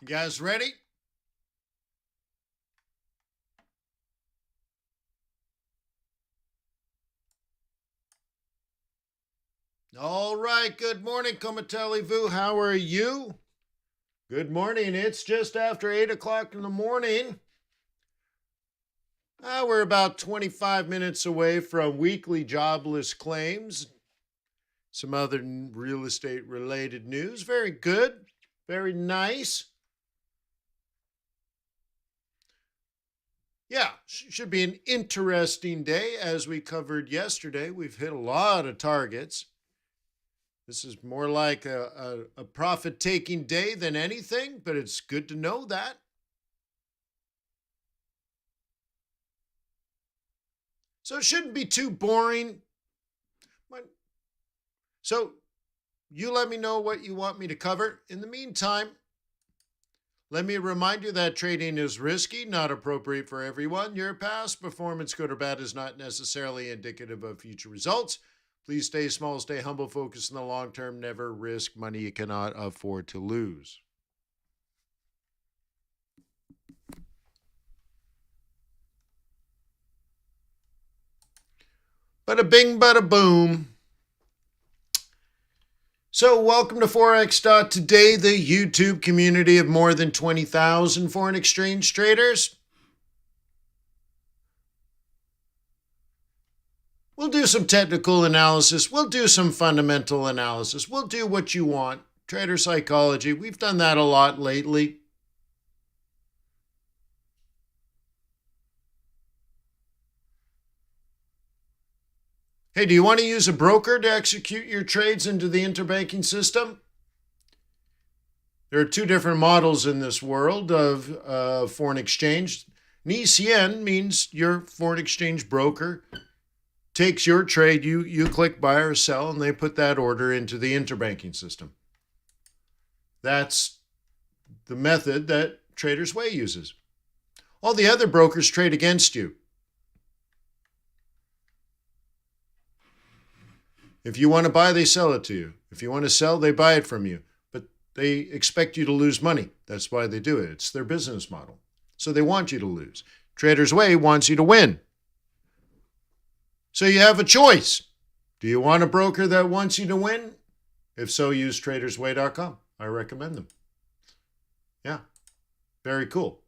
You guys ready? All right. Good morning, Comatelli-Vu. How are you? Good morning. It's just after 8 o'clock in the morning. We're about 25 minutes away from weekly jobless claims. Some other real estate related news. Very good. Very nice. Yeah, should be an interesting day. As we covered yesterday, we've hit a lot of targets. This is more like a profit-taking day than anything, but it's good to know that. So it shouldn't be too boring. So you let me know what you want me to cover. In the meantime, let me remind you that trading is risky, not appropriate for everyone. Your past performance, good or bad, is not necessarily indicative of future results. Please stay small, stay humble, focus on the long term, never risk money you cannot afford to lose. Bada bing, bada boom. So, welcome to Forex.Today, the YouTube community of more than 20,000 foreign exchange traders. We'll do some technical analysis. We'll do some fundamental analysis. We'll do what you want. Trader psychology. We've done that a lot lately. Hey, do you want to use a broker to execute your trades into the interbanking system? There are two different models in this world of foreign exchange. An ECN means your foreign exchange broker takes your trade, you click buy or sell, and they put that order into the interbanking system. That's the method that Traders Way uses. All the other brokers trade against you. If you want to buy, they sell it to you. If you want to sell, they buy it from you. But they expect you to lose money. That's why they do it. It's their business model. So they want you to lose. Traders Way wants you to win. So you have a choice. Do you want a broker that wants you to win? If so, use tradersway.com. I recommend them. Yeah, very cool.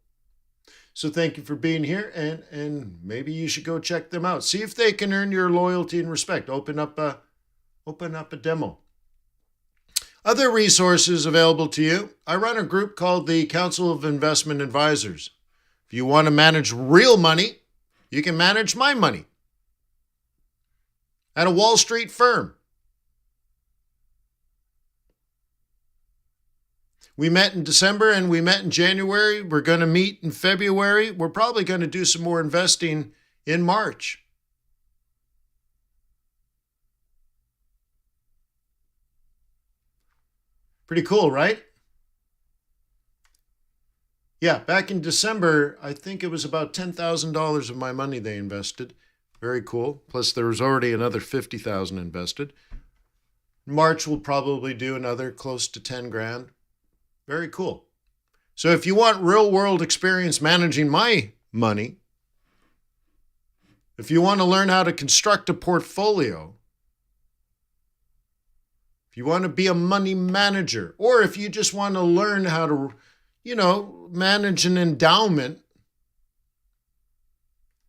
So thank you for being here, and maybe you should go check them out. See if they can earn your loyalty and respect. Open up a demo. Other resources available to you. I run a group called the Council of Investment Advisors. If you want to manage real money, you can manage my money at a Wall Street firm. We met in December and we met in January. We're going to meet in February. We're probably going to do some more investing in March. Pretty cool, right? Yeah, back in December, I think it was about $10,000 of my money they invested. Very cool. Plus, there was already another $50,000 invested. March will probably do another close to 10 grand. Very cool. So if you want real world experience managing my money, if you want to learn how to construct a portfolio, if you want to be a money manager, or if you just want to learn how to, manage an endowment,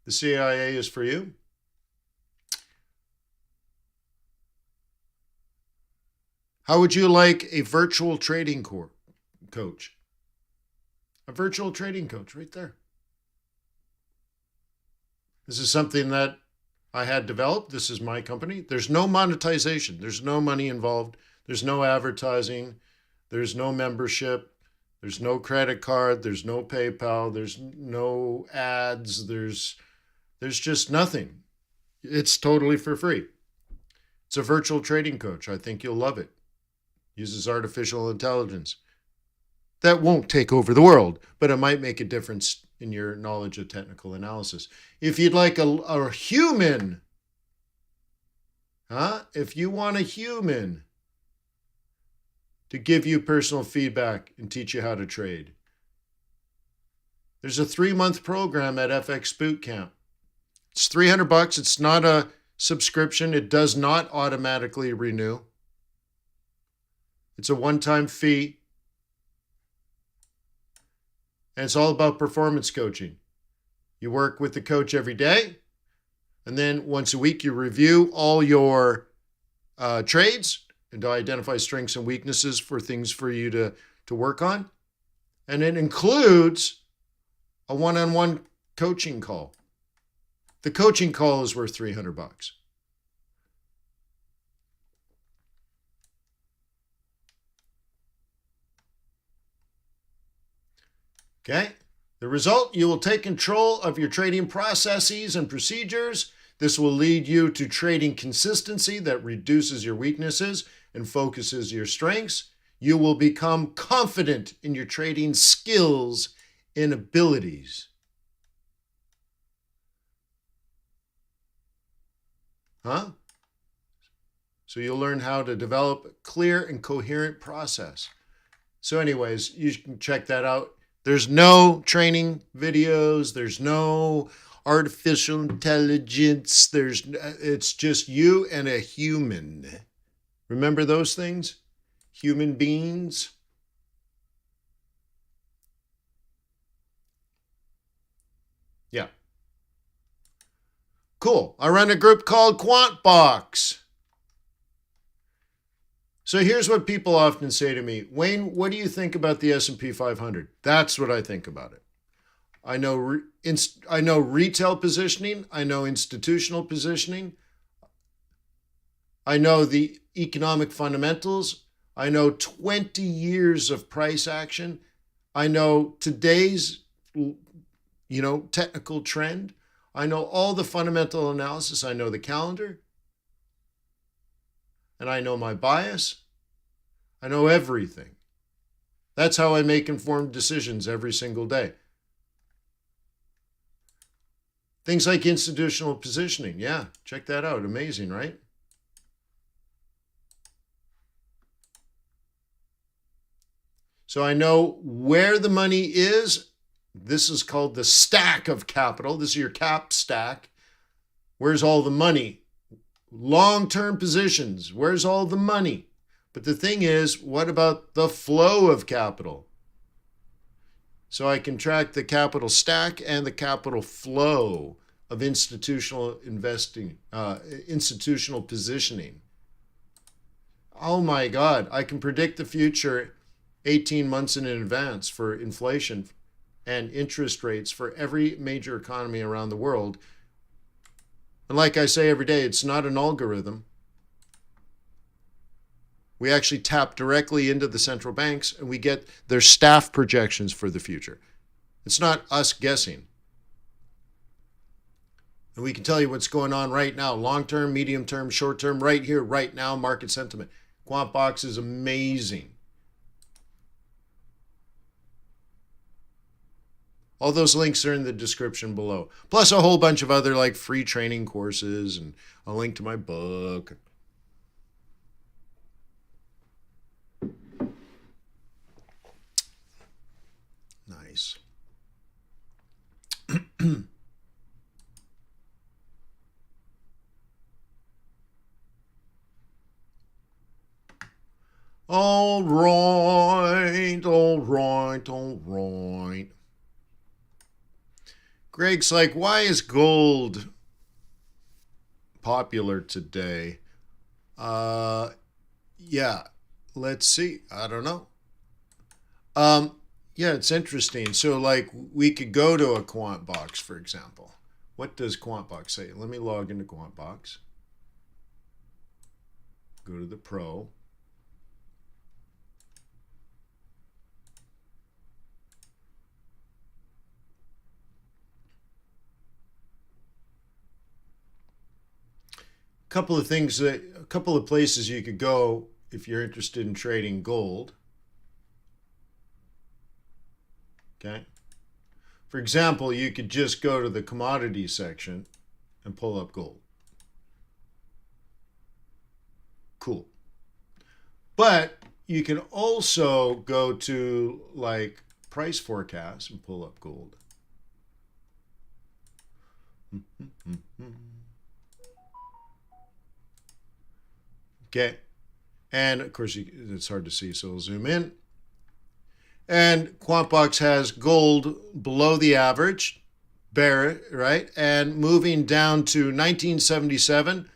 the CIA is for you. How would you like a virtual trading coach? A virtual trading coach right there. This is something that I had developed. This is my company. There's no monetization. There's no money involved. There's no advertising. There's no membership. There's no credit card. There's no PayPal. There's no ads. There's just nothing. It's totally for free. It's a virtual trading coach. I think you'll love it. Uses artificial intelligence. That won't take over the world, but it might make a difference in your knowledge of technical analysis. If you'd like a human, if you want a human to give you personal feedback and teach you how to trade, There's a 3-month program at FX Boot Camp. It's $300. It's not a subscription. It does not automatically renew. It's a one-time fee. And it's all about performance coaching. You work with the coach every day. And then once a week, you review all your trades and to identify strengths and weaknesses for things for you to work on. And it includes a one-on-one coaching call. The coaching call is worth $300. Okay. The result, you will take control of your trading processes and procedures. This will lead you to trading consistency that reduces your weaknesses and focuses your strengths. You will become confident in your trading skills and abilities. Huh? So you'll learn how to develop a clear and coherent process. So anyways, you can check that out. There's no training videos. There's no artificial intelligence. It's just you and a human. Remember those things? Human beings. Yeah. Cool. I run a group called QuantBox. So here's what people often say to me, Wayne, what do you think about the S&P 500? That's what I think about it. I know retail positioning. I know institutional positioning. I know the economic fundamentals. I know 20 years of price action. I know today's, technical trend. I know all the fundamental analysis. I know the calendar. And I know my bias. I know everything. That's how I make informed decisions every single day. Things like institutional positioning. Yeah, check that out. Amazing, right? So I know where the money is. This is called the stack of capital. This is your cap stack. Where's all the money? Long-term positions. Where's all the money? But the thing is, what about the flow of capital? So I can track the capital stack and the capital flow of institutional investing, institutional positioning. Oh my God, I can predict the future 18 months in advance for inflation and interest rates for every major economy around the world. And like I say every day, it's not an algorithm. We actually tap directly into the central banks and we get their staff projections for the future. It's not us guessing. And we can tell you what's going on right now, long-term, medium-term, short-term, right here, right now, market sentiment. QuantBox is amazing. All those links are in the description below. Plus a whole bunch of other like free training courses and a link to my book. Nice. All right, all right, all right. Greg's like, why is gold popular today? Yeah, let's see. I don't know. Yeah, it's interesting. So like we could go to a QuantBox, for example. What does QuantBox say? Let me log into QuantBox. Go to the Pro. A couple of places you could go if you're interested in trading gold. Okay. For example, you could just go to the commodity section and pull up gold. Cool. But you can also go to like price forecast and pull up gold. Okay. And of course, it's hard to see, so we'll zoom in. And QuantBox has gold below the average, bear, right? And moving down to 1977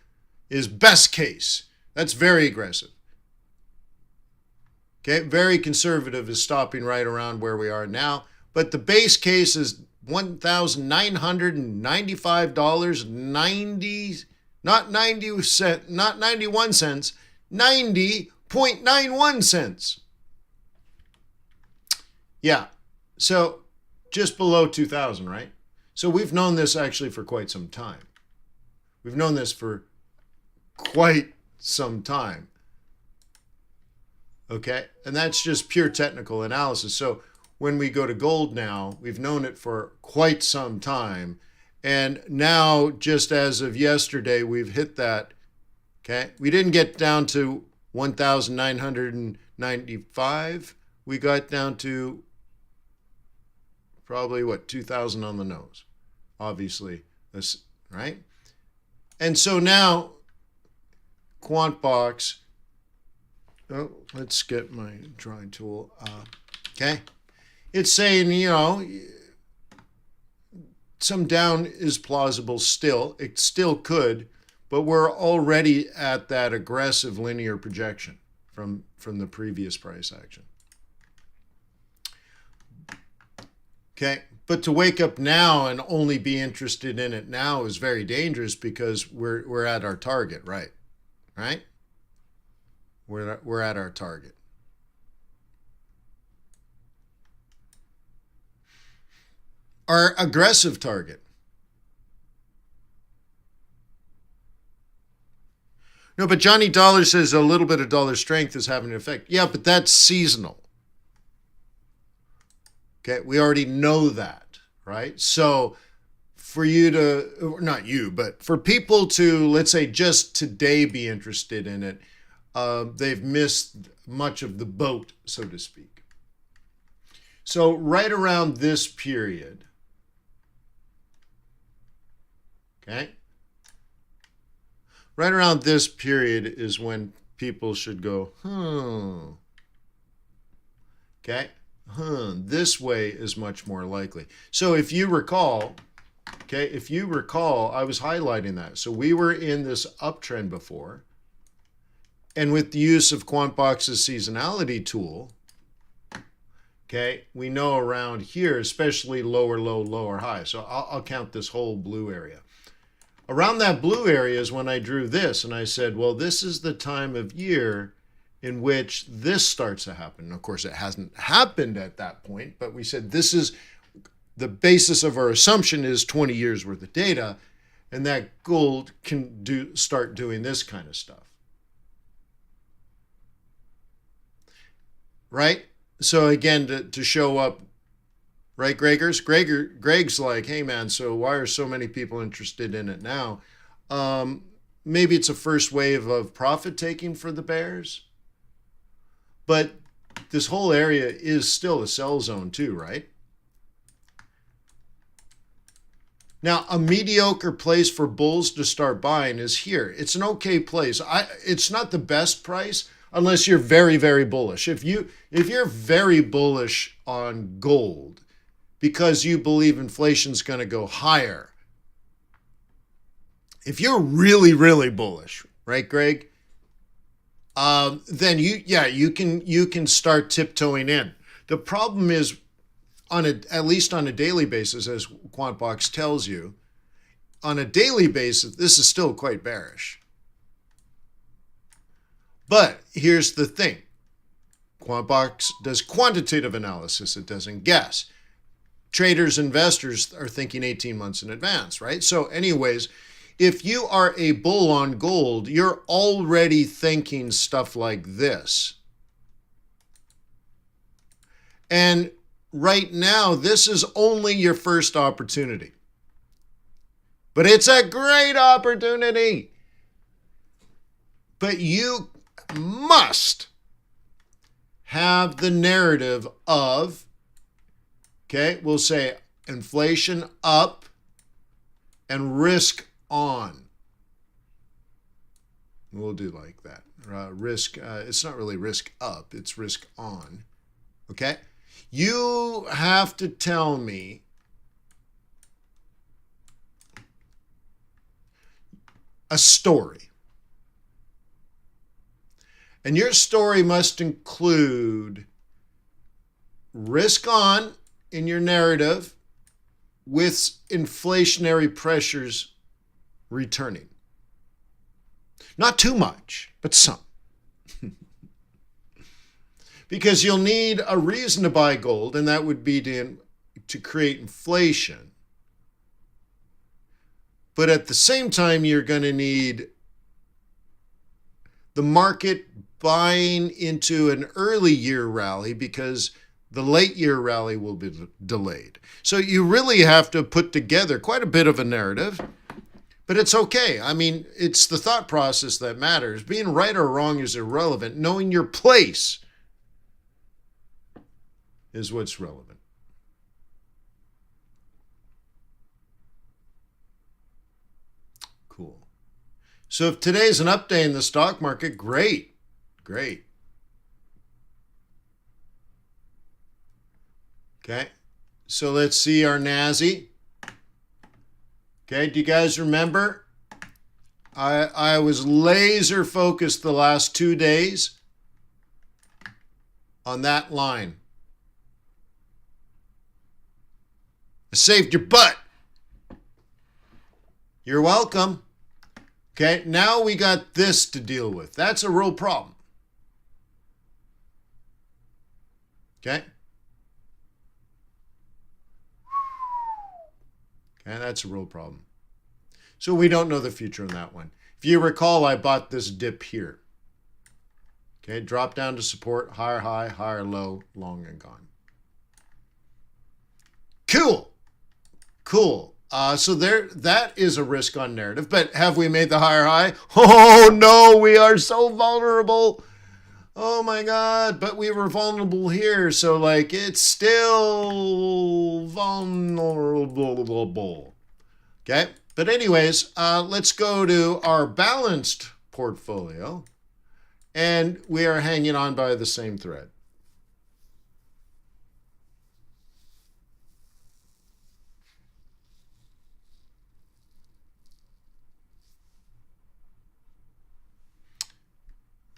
is best case. That's very aggressive. Okay, very conservative is stopping right around where we are now. But the base case is $1,995.90, not 90 cent, not 91 cents, 90.91 cents. Yeah. So just below 2000, right? So we've known this actually for quite some time. We've known this for quite some time. Okay? And that's just pure technical analysis. So when we go to gold now, we've known it for quite some time. And now, just as of yesterday, we've hit that. Okay? We didn't get down to 1,995. We got down to probably, 2,000 on the nose. Obviously, this, right? And so now, QuantBox, let's get my drawing tool. Okay? It's saying, some down is plausible still. It still could, but we're already at that aggressive linear projection from the previous price action. Okay, but to wake up now and only be interested in it now is very dangerous because we're at our target, right? Right? We're at our target. Our aggressive target. No, but Johnny Dollar says a little bit of dollar strength is having an effect. Yeah, but that's seasonal. Okay, we already know that, right? So for you to, not you, but for people to, let's say, just today be interested in it, they've missed much of the boat, so to speak. So right around this period, okay, right around this period is when people should go, okay, this way is much more likely. So if you recall, okay, I was highlighting that. So we were in this uptrend before, and with the use of QuantBox's seasonality tool, okay, we know around here, especially lower low, lower high. So I'll count this whole blue area. Around that blue area is when I drew this, and I said, well, this is the time of year in which this starts to happen. Of course, it hasn't happened at that point, but we said this is the basis of our assumption is 20 years worth of data, and that gold can start doing this kind of stuff. Right? So again, to show up, right, Greg's like, hey man, so why are so many people interested in it now? Maybe it's a first wave of profit taking for the bears. But this whole area is still a sell zone too, right? Now, a mediocre place for bulls to start buying is here. It's an okay place. It's not the best price unless you're very, very bullish. If you're very bullish on gold because you believe inflation's going to go higher, if you're really, really bullish, right, Greg? Then you can start tiptoeing in. The problem is, at least on a daily basis, as QuantBox tells you, on a daily basis, this is still quite bearish. But here's the thing. QuantBox does quantitative analysis. It doesn't guess. Traders, investors are thinking 18 months in advance, right? So anyways, if you are a bull on gold, you're already thinking stuff like this. And right now, this is only your first opportunity. But it's a great opportunity. But you must have the narrative of, okay, we'll say inflation up and risk on. We'll do like that. Risk, it's not really risk up, it's risk on. Okay? You have to tell me a story. And your story must include risk on in your narrative with inflationary pressures returning. Not too much, but some. Because you'll need a reason to buy gold, and that would be to create inflation. But at the same time, you're going to need the market buying into an early year rally because the late year rally will be delayed. So you really have to put together quite a bit of a narrative, but it's okay. I mean, it's the thought process that matters. Being right or wrong is irrelevant. Knowing your place is what's relevant. Cool. So if today's an up day in the stock market, great. Great. Okay. So let's see our NASI. Okay. Do you guys remember? I was laser focused the last 2 days on that line. I saved your butt. You're welcome. Okay, now we got this to deal with. That's a real problem. Okay? Okay, that's a real problem. So we don't know the future on that one. If you recall, I bought this dip here. Okay, drop down to support, higher high, higher low, long and gone. Cool. Cool. So that is a risk on narrative. But have we made the higher high? Oh no, we are so vulnerable. Oh my God, but we were vulnerable here. So like it's still vulnerable. Okay. But anyways, let's go to our balanced portfolio. And we are hanging on by the same thread.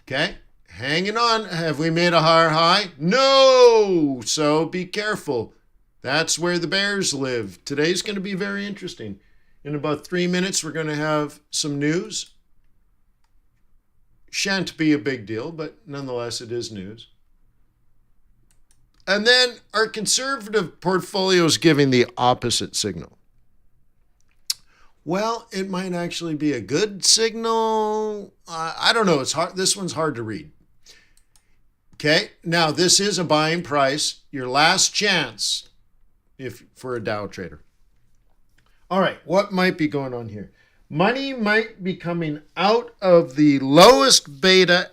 Okay, hanging on. Have we made a higher high? No! So be careful. That's where the bears live. Today's going to be very interesting. In about 3 minutes, we're going to have some news. Shan't be a big deal, but nonetheless, it is news. And then our conservative portfolio is giving the opposite signal. Well, it might actually be a good signal. I don't know. It's hard. This one's hard to read. Okay. Now, this is a buying price. Your last chance for a Dow trader. All right. What might be going on here? Money might be coming out of the lowest beta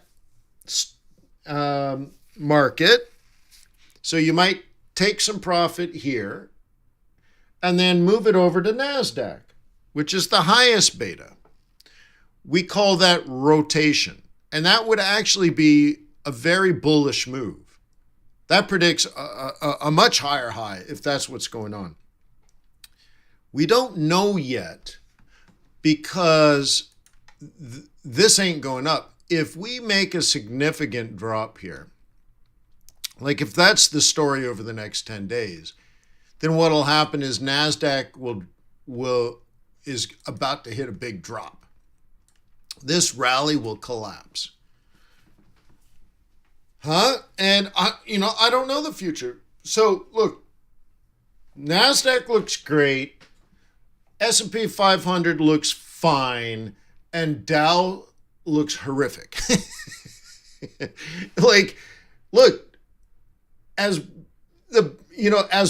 market. So you might take some profit here and then move it over to NASDAQ, which is the highest beta. We call that rotation. And that would actually be a very bullish move. That predicts a much higher high if that's what's going on. We don't know yet because this ain't going up. If we make a significant drop here, like if that's the story over the next 10 days, then what'll happen is NASDAQ is about to hit a big drop. This rally will collapse. And I don't know the future. So look, NASDAQ looks great. S&P 500 looks fine. And Dow looks horrific. Like, look, as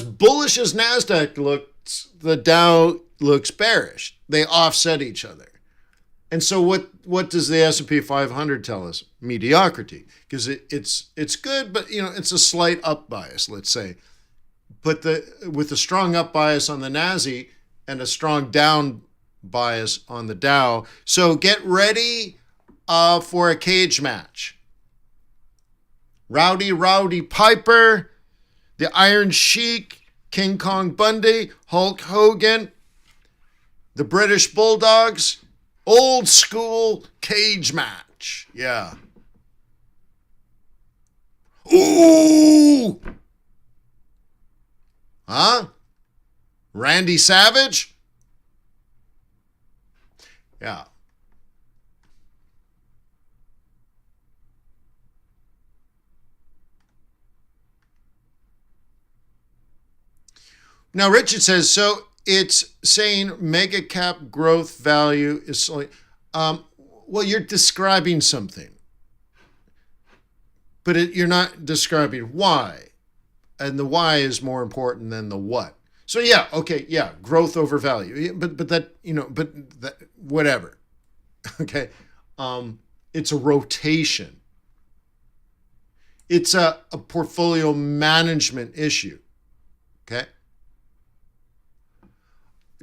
bullish as NASDAQ looks, the Dow looks bearish. They offset each other. And so what does the S&P 500 tell us? Mediocrity. Because it's good, but it's a slight up bias, let's say. But with a strong up bias on the NASI and a strong down bias on the Dow. So get ready for a cage match. Rowdy Piper, the Iron Sheik, King Kong Bundy, Hulk Hogan, the British Bulldogs, old school cage match. Yeah. Ooh! Huh? Randy Savage? Yeah. Now, Richard says, so it's saying mega cap growth value is well, you're describing something, but you're not describing why. And the why is more important than the what. So yeah, okay, yeah, growth over value. But that, but that, whatever. Okay. It's a rotation. It's a portfolio management issue. Okay.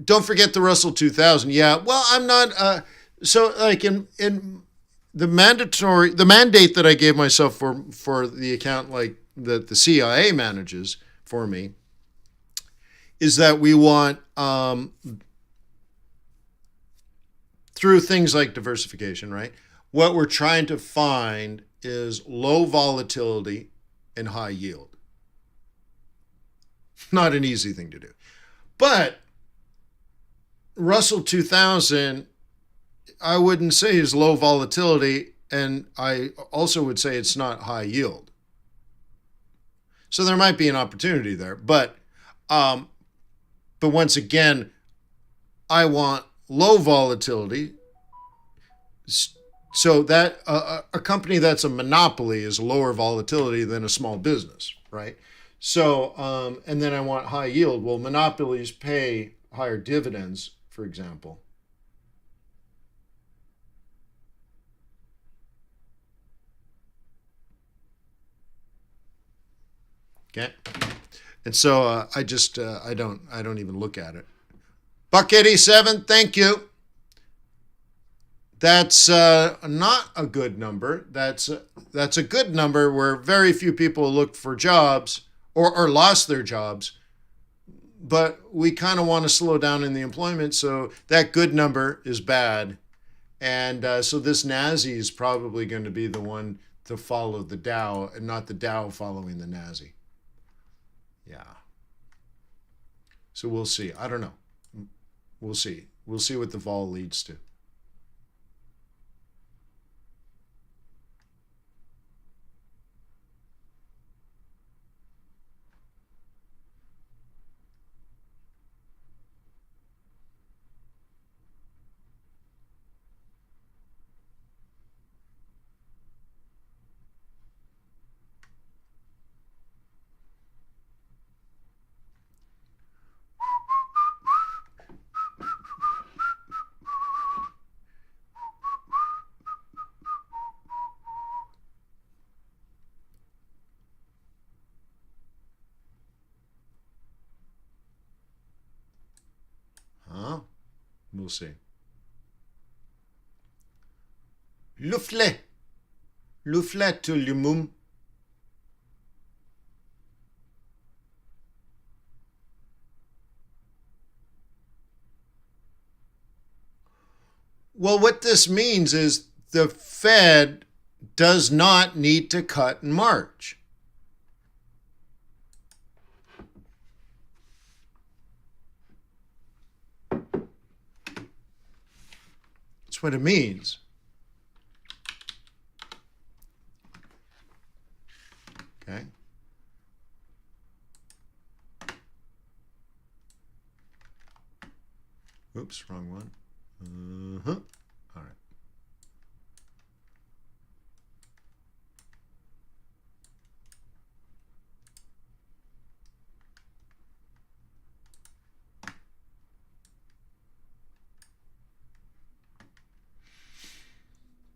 Don't forget the Russell 2000. Yeah. Well, I'm not. So like in the mandate that I gave myself for the account, like that the CIA manages for me, is that we want through things like diversification, right? What we're trying to find is low volatility and high yield. Not an easy thing to do. But Russell 2000, I wouldn't say is low volatility, and I also would say it's not high yield. So there might be an opportunity there, but once again, I want low volatility. So that a company that's a monopoly is lower volatility than a small business, right? So and then I want high yield. Well, monopolies pay higher dividends, for example. Okay, and so I just I don't even look at it. Buck 87, thank you. That's not a good number. That's a good number where very few people looked for jobs or lost their jobs. But we kind of want to slow down in the employment, so that good number is bad. And so this NASI is probably going to be the one to follow the Dow and not the Dow following the NASI. Yeah. So we'll see. I don't know. We'll see. We'll see what the vol leads to. Huh? We'll see. Lufle. Lufle to lumum. Well, what this means is the Fed does not need to cut in March. That's what it means. Okay. Oops, wrong one. All right.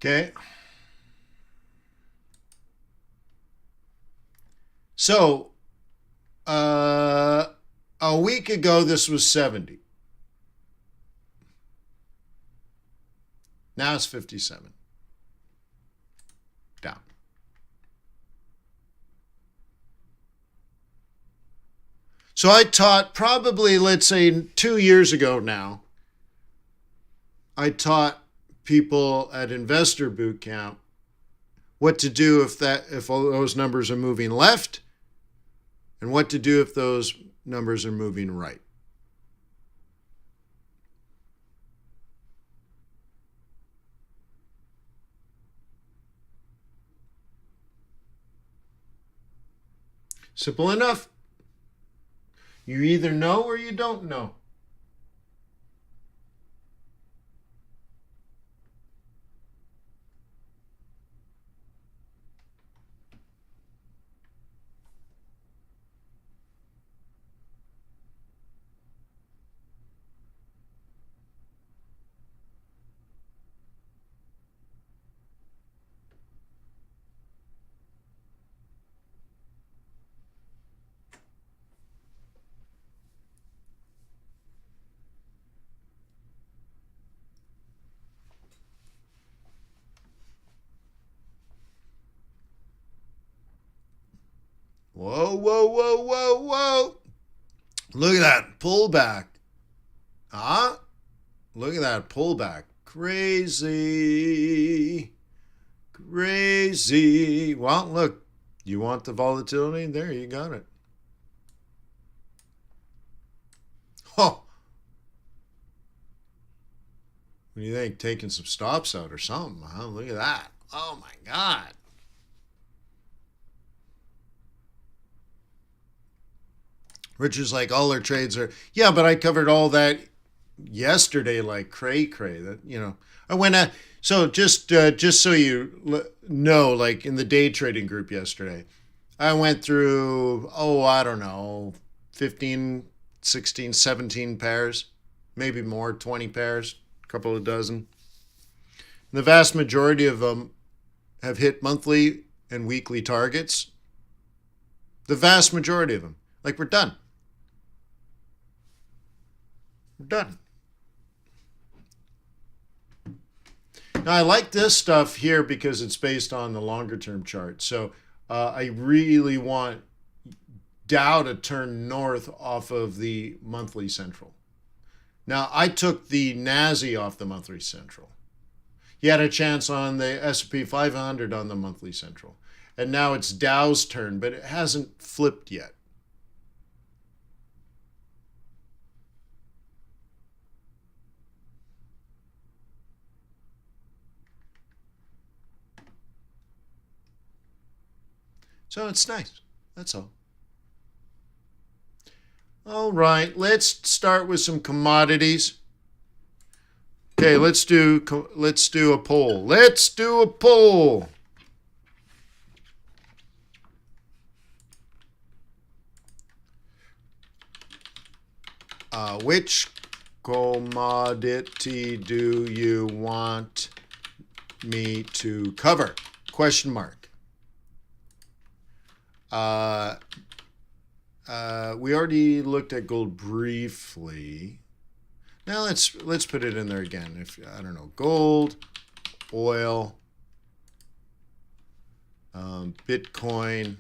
Okay. So, a week ago, this was 70. Now it's 57. Down. So I taught probably, let's say 2 years ago now, I taught people at Investor Boot Camp what to do if all those numbers are moving left, and what to do if those numbers are moving right. Simple enough. You either know or you don't know. Whoa, whoa, whoa, whoa, whoa. Look at that pullback. Ah, look at that pullback. Crazy. Crazy. Well, look, you want the volatility? There, you got it. Oh, what do you think? Taking some stops out or something, huh? Look at that. Oh, my God. Richard's like, all their trades are, yeah, but I covered all that yesterday like cray. That, I went at, so just so you know, like in the day trading group yesterday, I went through, I don't know, 15, 16, 17 pairs, maybe more, 20 pairs, a couple of dozen. The vast majority of them have hit monthly and weekly targets. The vast majority of them. Like, we're done. We're done. Now, I like this stuff here because it's based on the longer term chart. So I really want Dow to turn north off of the monthly central. Now, I took the NASI off the monthly central. He had a chance on the S&P 500 on the monthly central. And now it's Dow's turn, but it hasn't flipped yet. So it's nice. That's all. All right, let's start with some commodities. Okay, let's do a poll. Let's do a poll. Which commodity do you want me to cover? Question mark. We already looked at gold briefly. Now let's put it in there again. If I don't know, gold, oil, Bitcoin,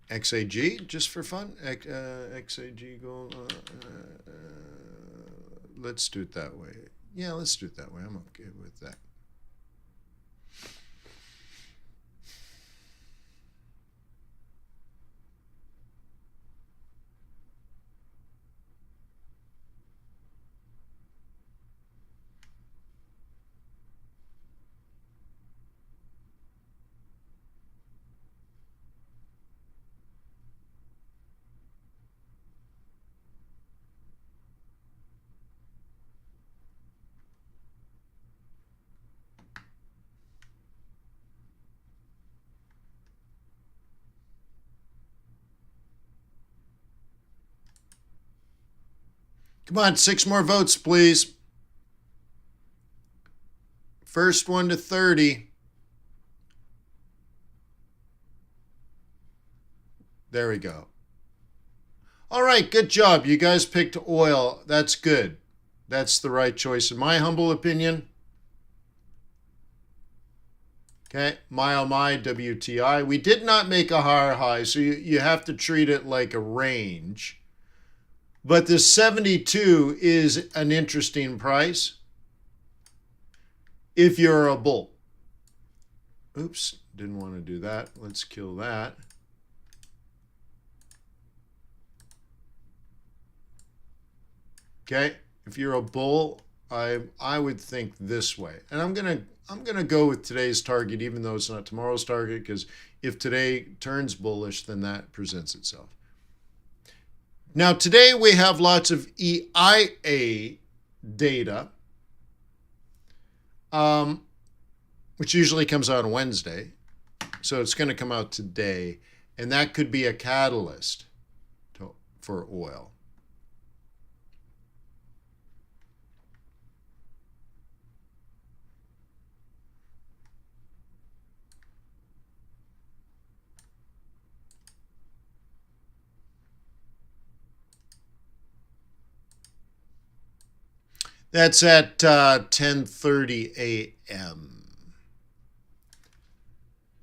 XAG, just for fun. XAG gold. Let's do it that way. Yeah, let's do it that way. I'm okay with that. Come on, 6 more votes, please. First one to 30. There we go. All right, good job. You guys picked oil. That's good. That's the right choice in my humble opinion. Okay, my oh my, WTI. We did not make a higher high, so you have to treat it like a range. But this 72 is an interesting price if you're a bull. Oops, didn't want to do that. Let's kill that. Okay, if you're a bull, I would think this way. And I'm gonna go with today's target, even though it's not tomorrow's target, because if today turns bullish, then that presents itself. Now today we have lots of EIA data, which usually comes out on Wednesday. So it's going to come out today, and that could be a catalyst for oil. That's at 10:30 a.m.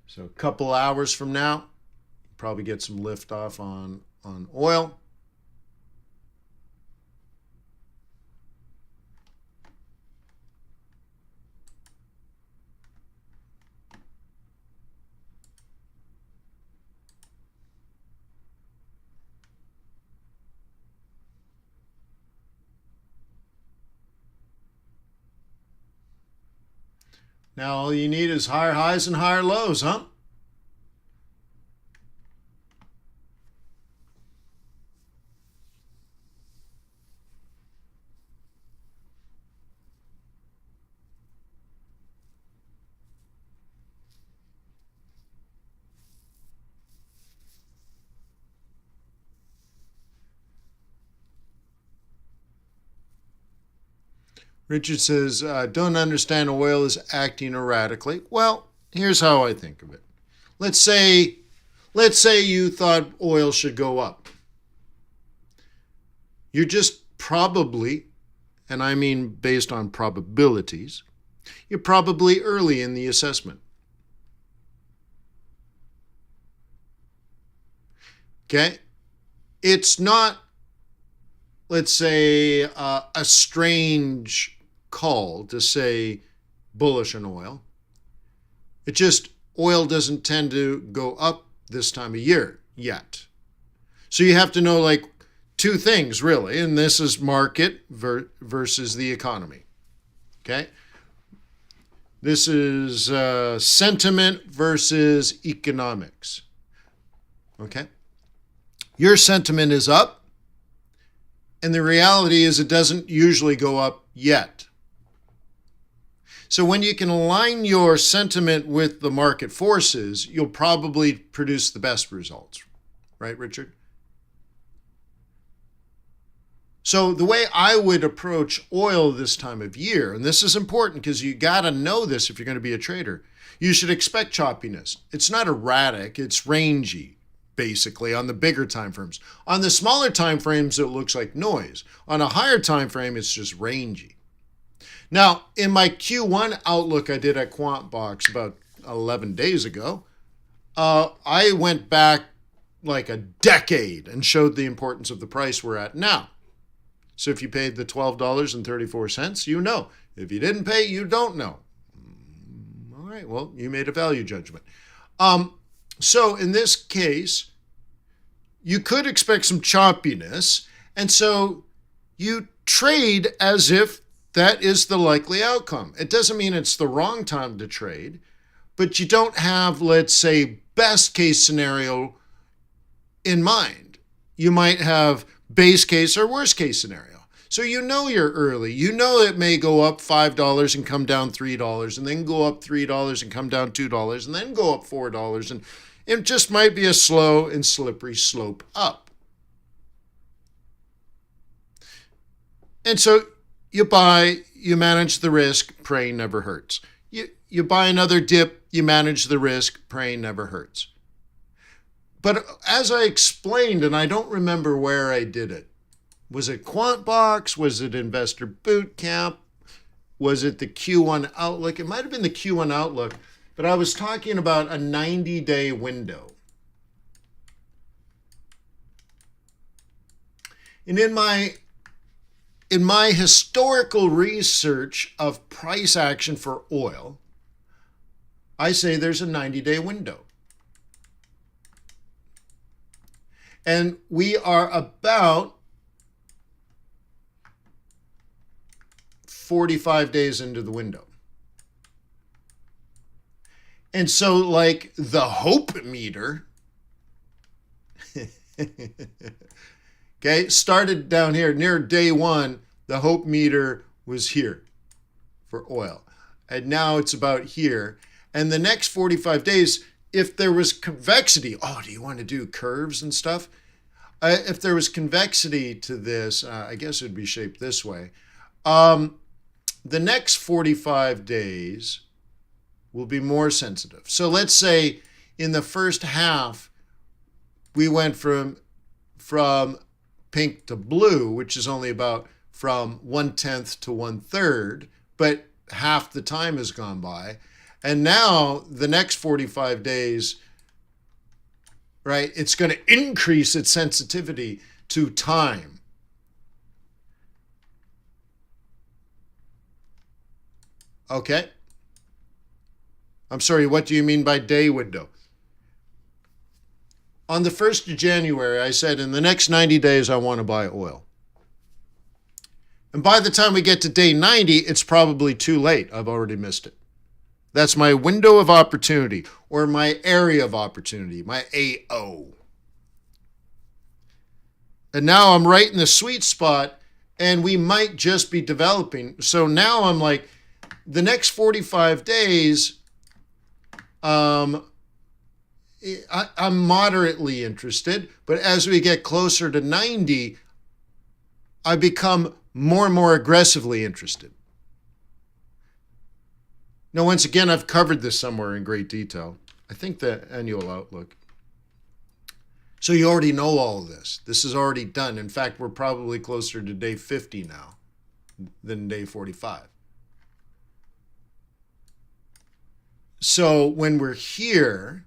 So a couple hours from now, probably get some lift off on oil. Now all you need is higher highs and higher lows, huh? Richard says, don't understand oil is acting erratically. Well, here's how I think of it. Let's say you thought oil should go up. You're just probably, and I mean based on probabilities, you're probably early in the assessment. Okay? It's not, let's say, a strange call to say bullish on oil. It just, oil doesn't tend to go up this time of year yet. So you have to know like two things really, and this is market versus the economy. Okay? This is sentiment versus economics. Okay? Your sentiment is up, and the reality is it doesn't usually go up yet. So when you can align your sentiment with the market forces, you'll probably produce the best results. Right, Richard? So the way I would approach oil this time of year, and this is important because you got to know this if you're going to be a trader, you should expect choppiness. It's not erratic, it's rangy, basically, on the bigger time frames. On the smaller time frames, it looks like noise. On a higher time frame, it's just rangy. Now, in my Q1 outlook I did at QuantBox about 11 days ago, I went back like a decade and showed the importance of the price we're at now. So if you paid the $12.34, you know. If you didn't pay, you don't know. All right, well, you made a value judgment. So in this case, you could expect some choppiness, and so you trade as if that is the likely outcome. It doesn't mean it's the wrong time to trade, but you don't have, let's say, best case scenario in mind. You might have base case or worst case scenario. So you know you're early. You know it may go up $5 and come down $3, and then go up $3 and come down $2, and then go up $4, and it just might be a slow and slippery slope up. And so you buy, you manage the risk, praying never hurts. You buy another dip, you manage the risk, praying never hurts. But as I explained, and I don't remember where I did it, was it QuantBox? Was it Investor Bootcamp? Was it the Q1 Outlook? It might have been the Q1 Outlook, but I was talking about a 90-day window. And in my historical research of price action for oil, I say there's a 90-day window. And we are about 45 days into the window. And so, like, the hope meter, okay, started down here near day one. The hope meter was here for oil. And now it's about here. And the next 45 days, if there was convexity, oh, do you want to do curves and stuff? If there was convexity to this, I guess it would be shaped this way. The next 45 days will be more sensitive. So let's say in the first half, we went from pink to blue, which is only about from 1/10 to 1/3, but half the time has gone by. And now the next 45 days, right, it's going to increase its sensitivity to time. Okay. I'm sorry, what do you mean by day window? On the 1st of January, I said in the next 90 days, I want to buy oil. And by the time we get to day 90, it's probably too late. I've already missed it. That's my window of opportunity, or my area of opportunity, my AO. And now I'm right in the sweet spot, and we might just be developing. So now I'm like, the next 45 days, I'm moderately interested, but as we get closer to 90, I become more and more aggressively interested. Now, once again, I've covered this somewhere in great detail. I think the annual outlook. So you already know all of this. This is already done. In fact, we're probably closer to day 50 now than day 45. So when we're here,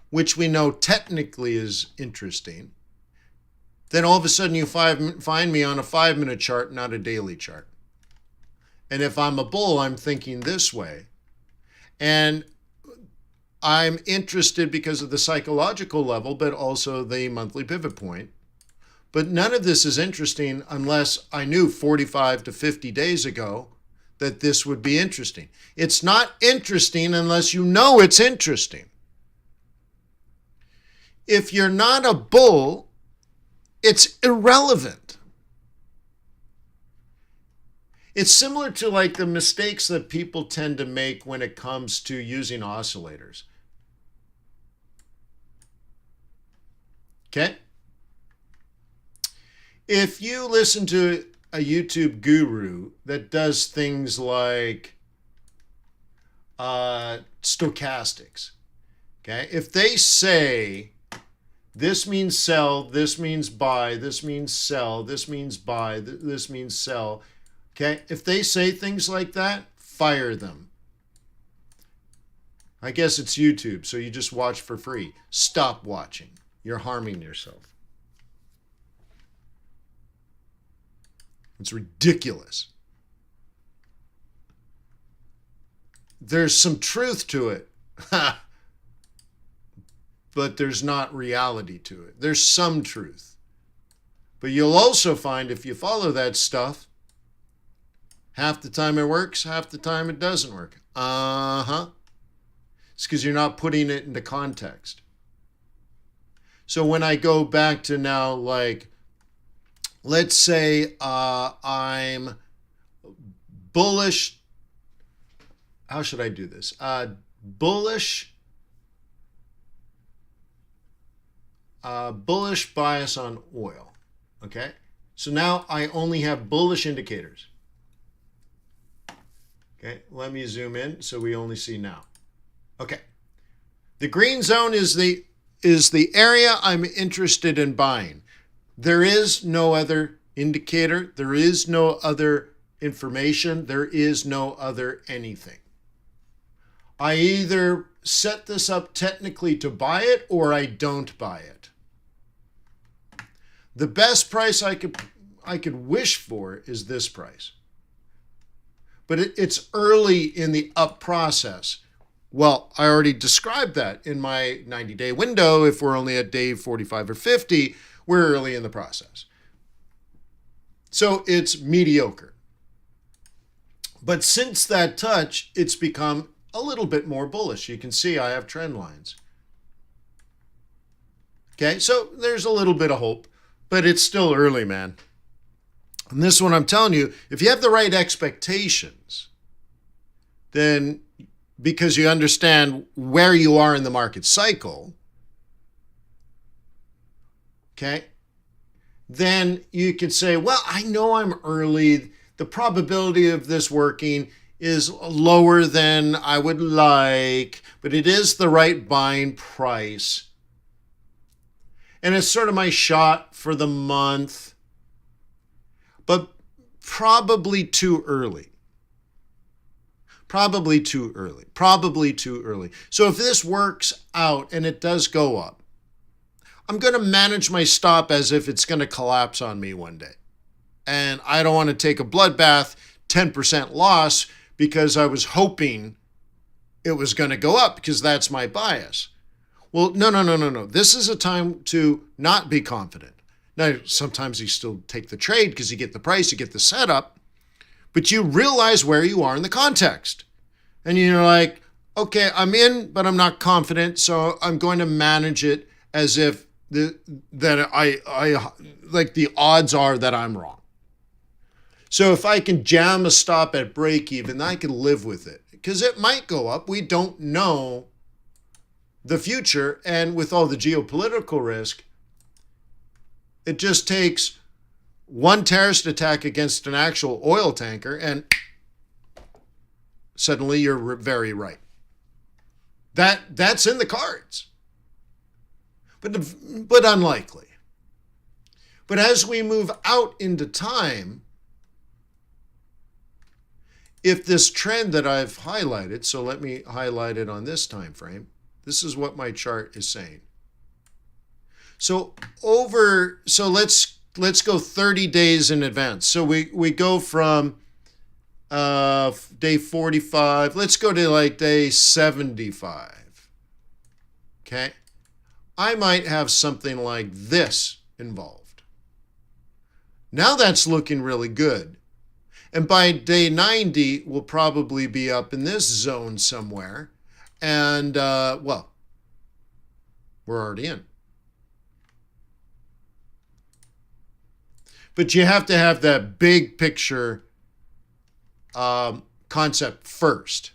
which we know technically is interesting, then all of a sudden you find me on a 5-minute chart, not a daily chart. And if I'm a bull, I'm thinking this way. And I'm interested because of the psychological level, but also the monthly pivot point. But none of this is interesting unless I knew 45 to 50 days ago that this would be interesting. It's not interesting unless you know it's interesting. If you're not a bull, it's irrelevant. It's similar to like the mistakes that people tend to make when it comes to using oscillators. Okay? If you listen to a YouTube guru that does things like stochastics, okay? If they say this means sell, this means buy, this means sell, this means buy, this means sell, okay? If they say things like that, fire them. I guess it's YouTube, so you just watch for free. Stop watching. You're harming yourself. It's ridiculous. There's some truth to it, but there's not reality to it. There's some truth. But you'll also find if you follow that stuff, half the time it works, half the time it doesn't work. It's because you're not putting it into context. So when I go back to now, like, let's say I'm bullish. How should I do this? Bullish bias on oil. Okay. So now I only have bullish indicators. Okay. Let me zoom in so we only see now. Okay. The green zone is is the area I'm interested in buying. There is no other indicator. There is no other information. There is no other anything. I either set this up technically to buy it or I don't buy it. The best price I could wish for is this price. But it's early in the up process. Well, I already described that in my 90-day window. If we're only at day 45 or 50, we're early in the process. So it's mediocre. But since that touch, it's become a little bit more bullish. You can see I have trend lines. Okay, so there's a little bit of hope, but it's still early, man. And this one, I'm telling you, if you have the right expectations, then because you understand where you are in the market cycle, okay, then you could say, well, I know I'm early. The probability of this working is lower than I would like, but it is the right buying price. And it's sort of my shot for the month, but probably too early. Probably too early. Probably too early. So if this works out and it does go up, I'm going to manage my stop as if it's going to collapse on me one day. And I don't want to take a bloodbath, 10% loss, because I was hoping it was going to go up because that's my bias. Well, no. This is a time to not be confident. Now, sometimes you still take the trade because you get the price, you get the setup, but you realize where you are in the context. And you're like, okay, I'm in, but I'm not confident, so I'm going to manage it as if like the odds are that I'm wrong. So if I can jam a stop at break even, I can live with it because it might go up. We don't know the future. And with all the geopolitical risk, it just takes one terrorist attack against an actual oil tanker and suddenly you're very right. That's in the cards, but unlikely. But as we move out into time, if this trend that I've highlighted, so let me highlight it on this time frame. This is what my chart is saying. So let's go 30 days in advance. So we go from day 45. Let's go to like day 75. Okay. I might have something like this involved. Now that's looking really good. And by day 90, we'll probably be up in this zone somewhere. And, well, we're already in. But you have to have that big picture concept first,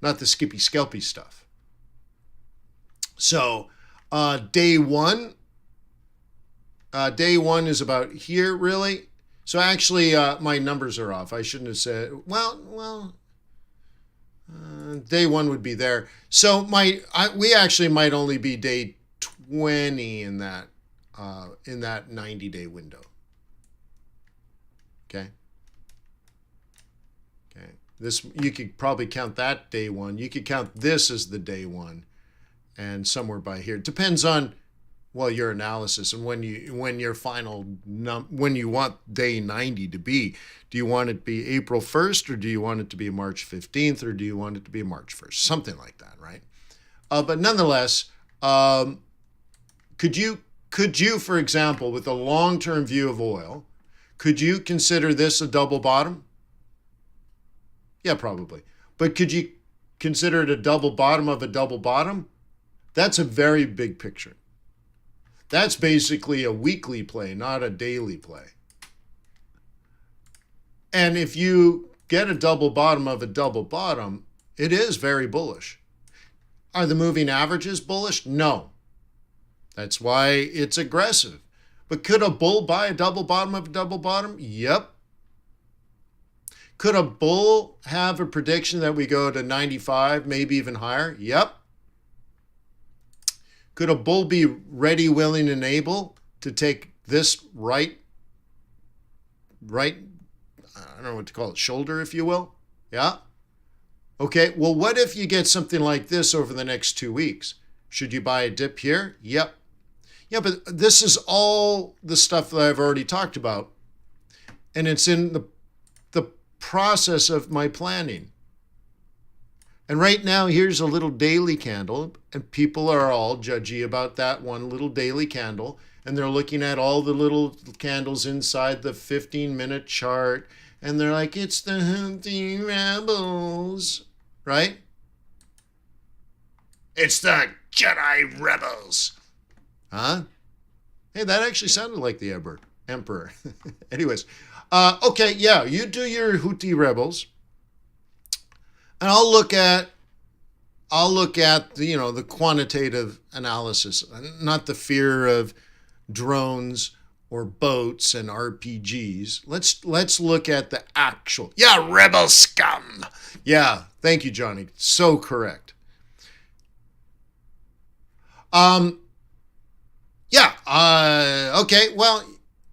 not the skippy scalpy stuff. So day one is about here, really. So actually, my numbers are off. I shouldn't have said, day one would be there. So we actually might only be day 20 in that 90-day window. Okay. This, you could probably count that day one. You could count this as the day one, and somewhere by here. It depends on, well, your analysis and when you want day 90 to be. Do you want it to be April 1st, or do you want it to be March 15th, or do you want it to be March 1st? Something like that, right? But nonetheless, could you, for example, with a long-term view of oil, could you consider this a double bottom? Yeah, probably. But could you consider it a double bottom of a double bottom? That's a very big picture. That's basically a weekly play, not a daily play. And if you get a double bottom of a double bottom, it is very bullish. Are the moving averages bullish? No. That's why it's aggressive. But could a bull buy a double bottom of a double bottom? Yep. Could a bull have a prediction that we go to 95, maybe even higher? Yep. Could a bull be ready, willing, and able to take this right, I don't know what to call it, shoulder, if you will? Yeah? Okay, well, what if you get something like this over the next 2 weeks? Should you buy a dip here? Yep. Yeah, but this is all the stuff that I've already talked about. And it's in the process of my planning. And right now, here's a little daily candle, and people are all judgy about that one little daily candle. And they're looking at all the little candles inside the 15-minute chart. And they're like, it's the Houthi rebels, right? It's the Jedi rebels. Huh? Hey, that actually sounded like the emperor. Anyways, okay, yeah, you do your Houthi rebels, and I'll look at the quantitative analysis, not the fear of drones or boats and RPGs. Let's look at the actual. Yeah, rebel scum. Yeah, thank you, Johnny. So correct. Okay, well,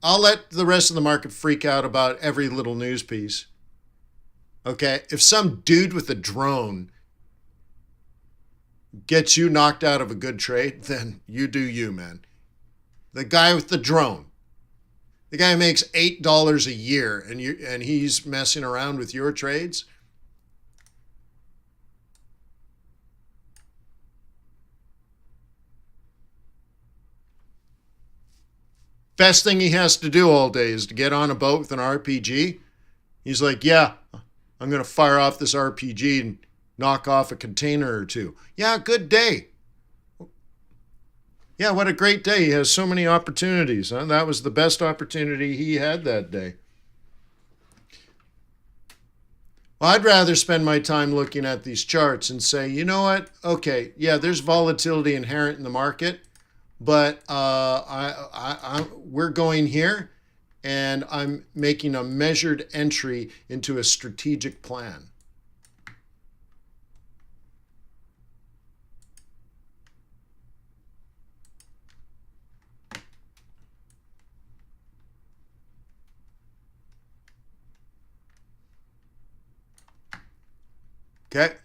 I'll let the rest of the market freak out about every little news piece. Okay, if some dude with a drone gets you knocked out of a good trade, then you do you, man. The guy with the drone. The guy makes $8 a year and he's messing around with your trades. Best thing he has to do all day is to get on a boat with an RPG. He's like, yeah, I'm going to fire off this RPG and knock off a container or two. Yeah, good day. Yeah, what a great day. He has so many opportunities. Huh? That was the best opportunity he had that day. Well, I'd rather spend my time looking at these charts and say, you know what? Okay, yeah, there's volatility inherent in the market, but we're going here, and I'm making a measured entry into a strategic plan. Okay.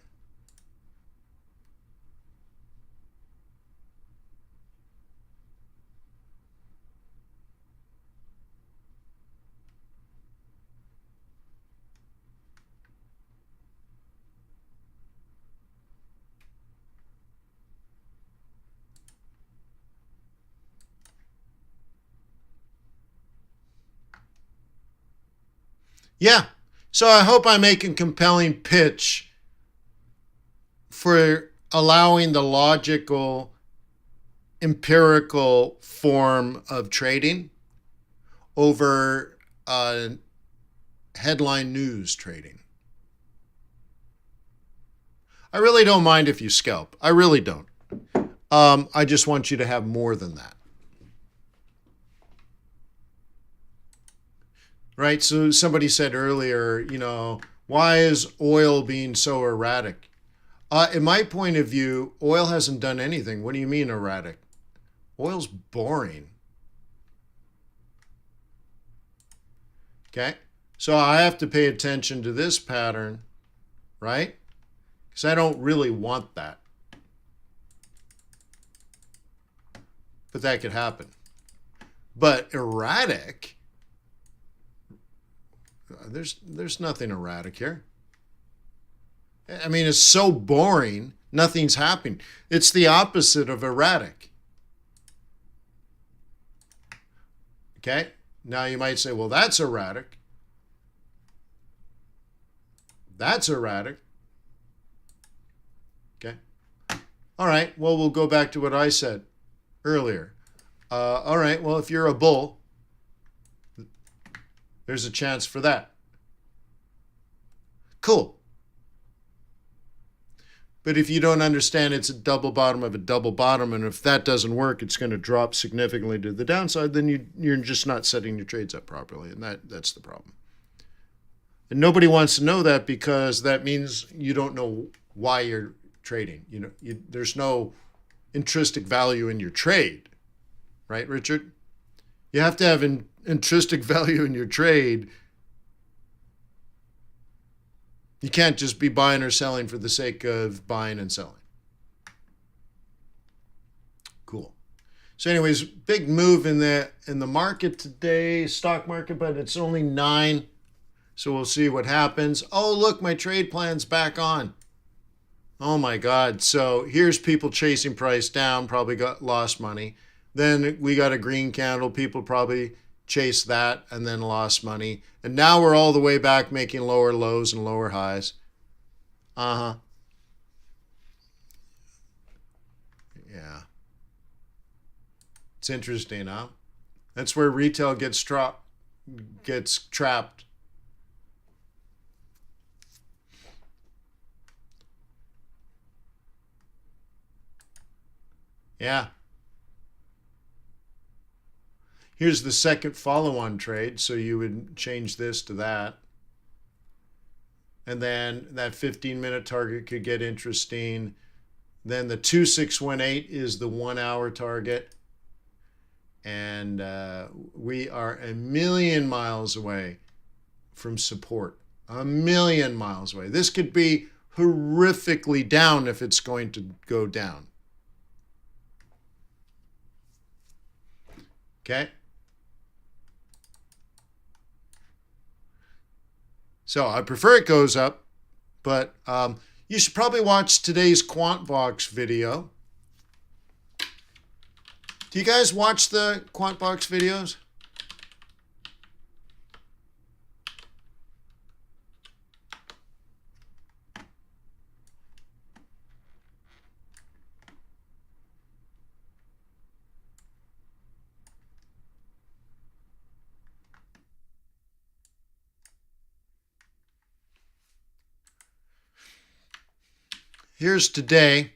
Yeah. So I hope I make a compelling pitch for allowing the logical, empirical form of trading over headline news trading. I really don't mind if you scalp. I really don't. I just want you to have more than that. Right? So somebody said earlier, why is oil being so erratic? In my point of view, oil hasn't done anything. What do you mean erratic? Oil's boring. Okay? So I have to pay attention to this pattern, right? Because I don't really want that. But that could happen. But erratic, there's nothing erratic here. I mean, it's so boring, nothing's happening. It's the opposite of erratic. Okay? Now you might say, well, that's erratic. That's erratic. Okay? All right, well, we'll go back to what I said earlier. All right, well, if you're a bull, there's a chance for that. Cool. But if you don't understand it's a double bottom of a double bottom, and if that doesn't work, it's going to drop significantly to the downside, then you're just not setting your trades up properly, and that's the problem. And nobody wants to know that, because that means you don't know why you're trading. There's no intrinsic value in your trade, right, Richard? You have to have intrinsic value in your trade. You can't just be buying or selling for the sake of buying and selling. Cool. So anyways, big move in the market today, stock market, but it's only 9. So we'll see what happens. Oh, look, my trade plan's back on. Oh my God. So here's people chasing price down, probably got lost money. Then we got a green candle. People probably chased that and then lost money. And now we're all the way back making lower lows and lower highs. Uh-huh. Yeah. It's interesting, huh? That's where retail gets trapped. Yeah. Here's the second follow-on trade. So you would change this to that. And then that 15-minute target could get interesting. Then the 2618 is the 1 hour target. And we are a million miles away from support. A million miles away. This could be horrifically down if it's going to go down. Okay? So I prefer it goes up, but you should probably watch today's QuantBox video. Do you guys watch the QuantBox videos? Here's today.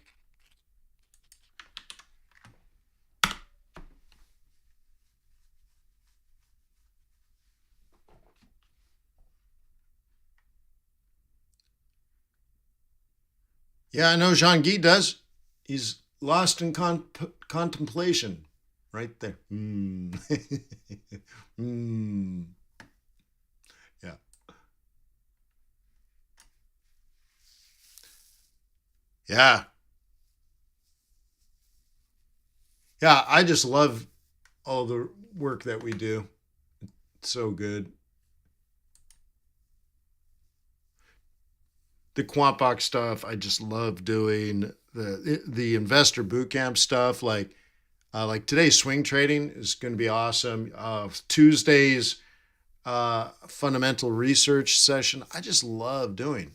Yeah, I know Jean-Guy does. He's lost in contemplation. Right there. Yeah. Yeah. Yeah, I just love all the work that we do. It's so good. The QuantBox stuff, I just love doing the investor bootcamp stuff. Like today's swing trading is going to be awesome. Tuesday's fundamental research session, I just love doing.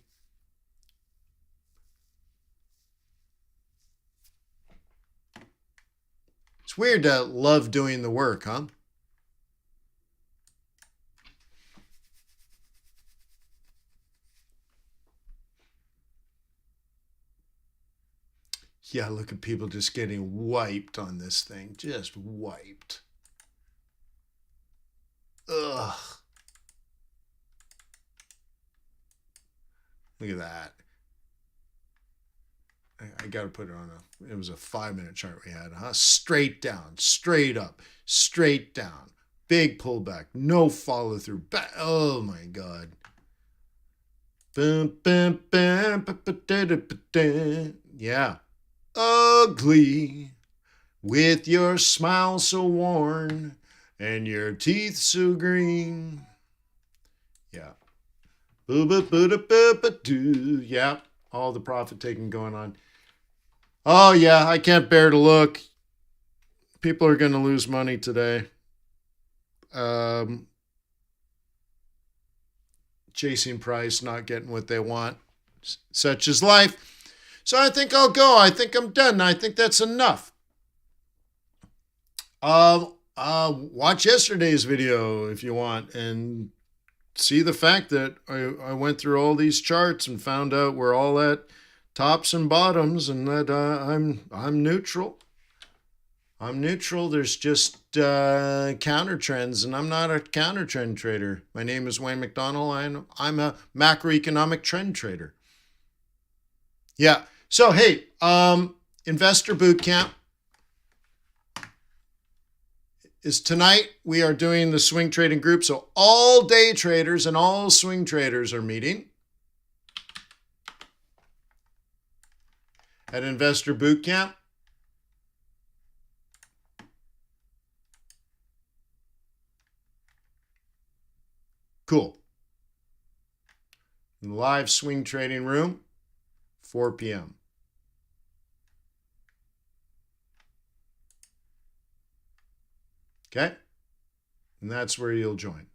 It's weird to love doing the work, huh? Yeah, look at people just getting wiped on this thing. Just wiped. Ugh. Look at that. I got to put it on it was a 5-minute chart we had, huh? Straight down, straight up, straight down. Big pullback, no follow through. Oh my God. Yeah. Ugly, with your smile so worn and your teeth so green. Yeah. Yeah. All the profit taking going on. Oh, yeah. I can't bear to look. People are going to lose money today. Chasing price, not getting what they want. Such is life. So I think I'll go. I think I'm done. I think that's enough. Watch yesterday's video if you want and see the fact that I went through all these charts and found out we're all at tops and bottoms, and that I'm neutral. I'm neutral. There's just counter trends, and I'm not a counter trend trader. My name is Wayne McDonald. I'm a macroeconomic trend trader. Yeah. So hey, Investor Boot Camp is tonight. We are doing the swing trading group. So all day traders and all swing traders are meeting at Investor Boot Camp. Cool. In the live swing trading room, 4 p.m. Okay? And that's where you'll join.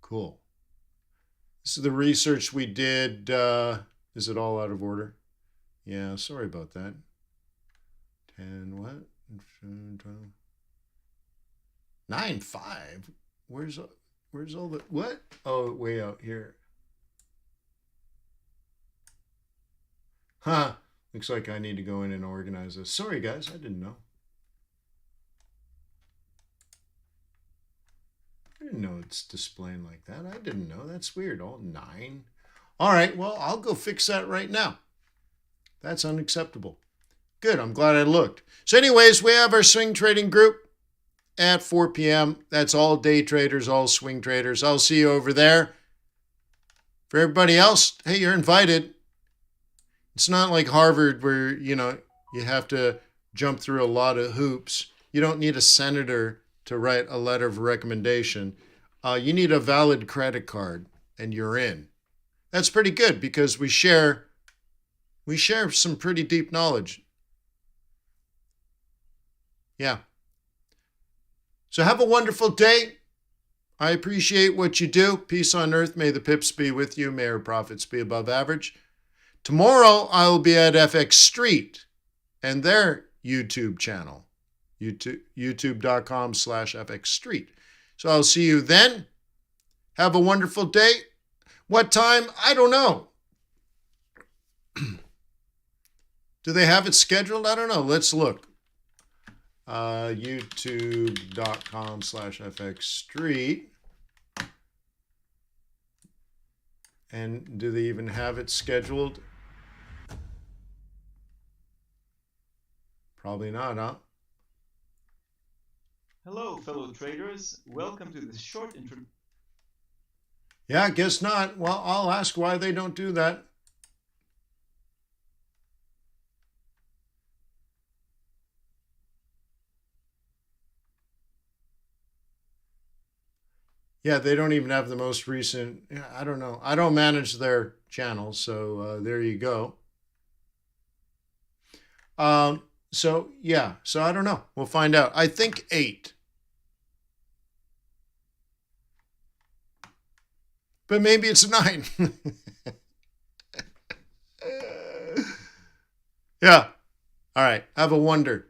Cool. This is the research we did. Is it all out of order? Yeah, sorry about that. 10, what? 9.5? Where's all the, what? Oh, way out here. Huh. Looks like I need to go in and organize this. Sorry, guys, I didn't know. I didn't know it's displaying like that. I didn't know. That's weird. All 9. All right, well, I'll go fix that right now. That's unacceptable. Good, I'm glad I looked. So anyways, we have our swing trading group at 4 p.m. That's all day traders, all swing traders. I'll see you over there. For everybody else, hey, you're invited. It's not like Harvard where, you have to jump through a lot of hoops. You don't need a senator to write a letter of recommendation. You need a valid credit card and you're in. That's pretty good because we share some pretty deep knowledge. Yeah. So have a wonderful day. I appreciate what you do. Peace on earth. May the pips be with you. May our profits be above average. Tomorrow, I will be at FX Street and their YouTube channel, youtube.com/FX Street. So I'll see you then. Have a wonderful day. What time? I don't know. Do they have it scheduled? I don't know. Let's look. youtube.com/FX Street. And do they even have it scheduled? Probably not, huh? Hello, fellow traders. Welcome to this short intro. Yeah, I guess not. Well, I'll ask why they don't do that. Yeah, they don't even have the most recent. I don't know. I don't manage their channel, so there you go. So I don't know. We'll find out. I think 8. But maybe it's 9. Yeah. All right. Have a wonder.